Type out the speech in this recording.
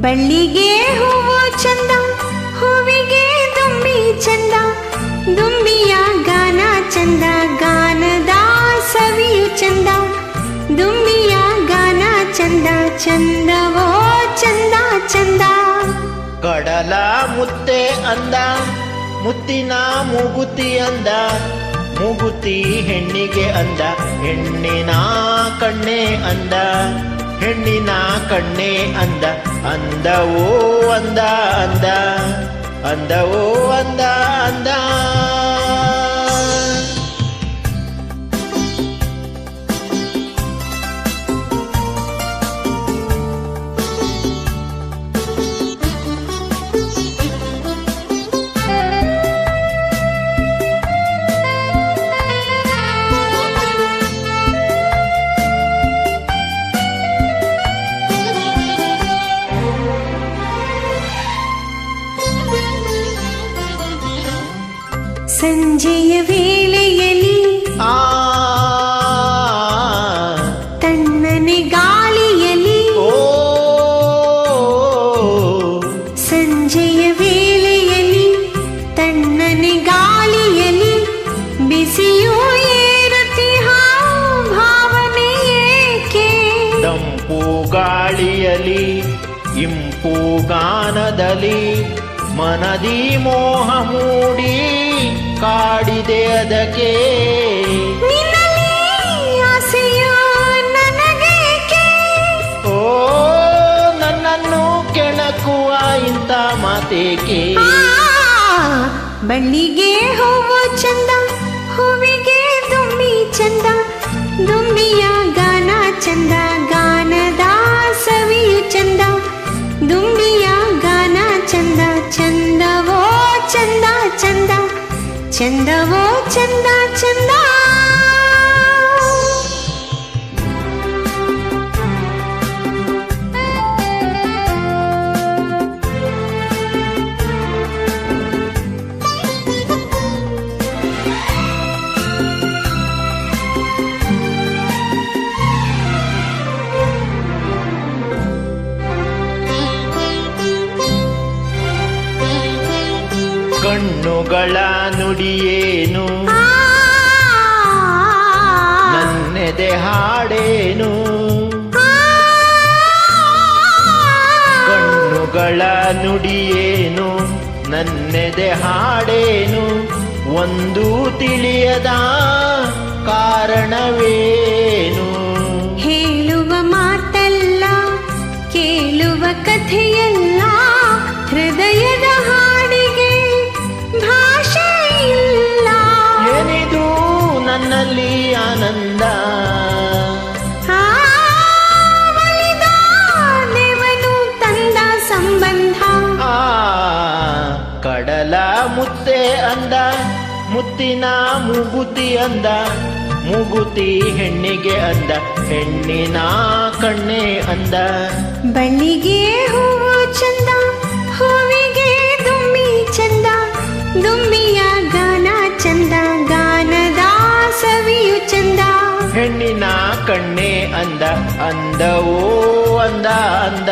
ಬಳ್ಳಿಗೆ ಹೂವು ಚಂದ, ಹೂವಿಗೆ ದುಂಬಿ ಚಂದ, ದುಂಬಿಯ ಗಾನ ಚಂದ, ಗಾನದ ಸವಿಯು ಚಂದ, ದುಂಬಿಯ ಗಾನ ಚಂದ, ಚಂದವೋ ಚಂದ ಚಂದ. ಕಡಲ ಮುತ್ತೆ ಅಂದ, ಮುತ್ತಿನ ಮೂಗುತಿ ಅಂದ, ಮೂಗುತಿ ಹೆಣ್ಣಿಗೆ ಅಂದ, ಹೆಣ್ಣಿನ ಕಣ್ಣೆ ಅಂದ, ಹೆಣ್ಣಿನ ಕಣ್ಣೆ ಅಂದ, ಅಂದವೋ ಅಂದ ಅಂದ, ಅಂದವೋ ಅಂದ ಅಂದ. ಸಂಜೆಯ ವೇಳೆಯಲ್ಲಿ ತಣ್ಣನೆ ಗಾಳಿಯಲ್ಲಿ, ಸಂಜೆಯ ವೇಳೆಯಲ್ಲಿ ತಣ್ಣನೆ ಗಾಳಿಯಲ್ಲಿ, ಬಿಸಿಯೂ ಏರುತ್ತಿಹ ಭಾವನೆ ಏಕೆ? ತಂಪು ಗಾಳಿಯಲ್ಲಿ ಇಂಪು ಗಾನದಲ್ಲಿ, ಮನದಿ ಮೋಹ ಮೂಡಿ ಕಾಡಿದೆ ಅದಕ್ಕೆ. ನಿನ್ನಲ್ಲಿ ಆಸೆಯೋ ನನಗೇಕೆ? ಓ ನನ್ನನ್ನು ಕೆಣಕುವ ಇಂಥ ಮಾತೇಕೆ? ಬಳ್ಳಿಗೆ ಹೂವು ಚಂದ, ಹೂವಿಗೆ ದುಂಬಿ ಚಂದ, ದುಂಬಿಯ ಗಾನ ಚಂದ, ಗಾನದ ಸವಿಯು ಚಂದ, ದುಂಬಿಯ ಗಾನ ಚಂದ, ಚಂದವೋ ಚಂದ ಚಂದ, ಚಂದವೋ ಚಂದ ಚಂದ. ಕಣ್ಣುಗಳ ನುಡಿಯೇನು, ನನ್ನೆದೆ ಹಾಡೇನು, ಕಣ್ಣುಗಳ ನುಡಿಯೇನು, ನನ್ನೆದೆ ಹಾಡೇನು, ಒಂದು ತಿಳಿಯದ ಕಾರಣವೇನು? ಹೇಳುವ ಮಾತಲ್ಲ, ಕೇಳುವ ಕಥೆಯಲ್ಲ, ಹೃದಯದ ಹಾಡಿಗೆ ಭಾಷೆ ಇಲ್ಲ. ಏನಿದು ನನ್ನಲ್ಲಿ ಆನಂದ, ಒಲಿದ ದೇವನು ತಂದ ಸಂಬಂಧ. ಕಡಲ ಮುತ್ತೆ ಅಂದ, ಮುತ್ತಿನ ಮೂಗುತಿ ಅಂದ, ಮೂಗುತಿ ಹೆಣ್ಣಿಗೆ ಅಂದ, ಹೆಣ್ಣಿನ ಕಣ್ಣೆ ಅಂದ. ಬಳ್ಳಿಗೆ ಹೂವು ಚಂದ, ಹೂವಿಗೆ ದುಂಬಿ ಚಂದ, ದುಂಬಿಯ ಗಾನ ಚಂದ, ಗಾನದ ಸವಿಯು ಚಂದ, ಹೆಣ್ಣಿನ ಕಣ್ಣೆ ಅಂದ, ಅಂದವೋ ಅಂದ ಅಂದ.